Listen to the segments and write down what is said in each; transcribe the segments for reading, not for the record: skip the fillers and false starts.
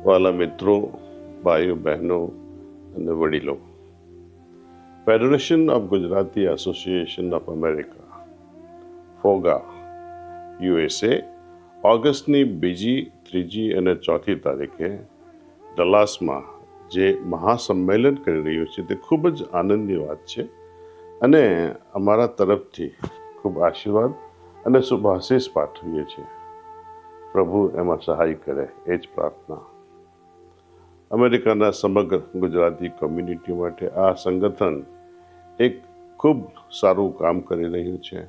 વાલા મિત્રો, ભાઈઓ બહેનો અને વડીલો, federation of Gujarati association of America FOGA USA ઓગસ્ટની 2, 3 અને 4 તારીખે ડલાસમાં જે મહાસંમેલન કરી રહ્યું છે તે ખૂબ જ આનંદની વાત છે અને અમારા તરફથી ખૂબ આશીર્વાદ અને શુભાશીષ પાઠવીએ છીએ. પ્રભુ એમાં સહાય કરે એ જ પ્રાર્થના. અમેરિકાના સમગ્ર ગુજરાતી કમ્યુનિટી માટે આ સંગઠન એક ખૂબ સારું કામ કરી રહ્યું છે.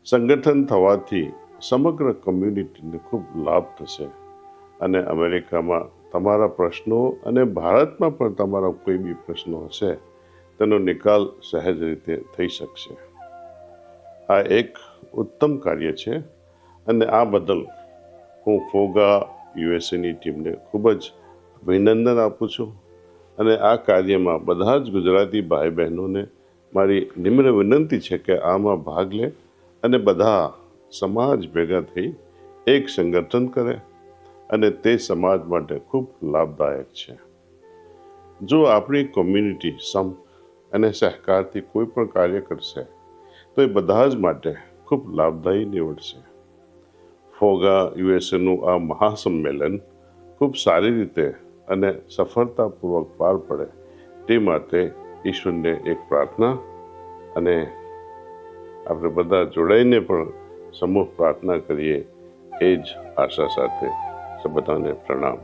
સંગઠન થવાથી સમગ્ર કમ્યુનિટીને ખૂબ લાભ થશે અને અમેરિકામાં તમારા પ્રશ્નો અને ભારતમાં પણ તમારા કોઈ બી પ્રશ્નો હશે તેનો નિકાલ સહેજ રીતે થઈ શકશે. આ એક ઉત્તમ કાર્ય છે અને આ બદલ હું ફોગા યુએસએની ટીમને ખૂબ જ અભિનંદન આપું છું અને આ કાર્યમાં બધા જ ગુજરાતી ભાઈ બહેનોને મારી નિમ્ર વિનંતી છે કે આમાં ભાગ લે અને બધા સમાજ ભેગા થઈ એક સંગઠન કરે અને તે સમાજ માટે ખૂબ લાભદાયક છે. જો આપણી કોમ્યુનિટી સંપ અને સહકારથી કોઈ પણ કાર્ય કરશે તો એ બધા જ માટે ખૂબ લાભદાયી નીવડશે. ફોગા યુએસએનું આ મહાસંમેલન ખૂબ સારી રીતે અને સફળતાપૂર્વક પાર પડે તે માટે ઈશ્વરને એક પ્રાર્થના અને આપણે બધા જોડાઈને પણ સમૂહ પ્રાર્થના કરીએ એ જ આશા સાથે બધાને પ્રણામ.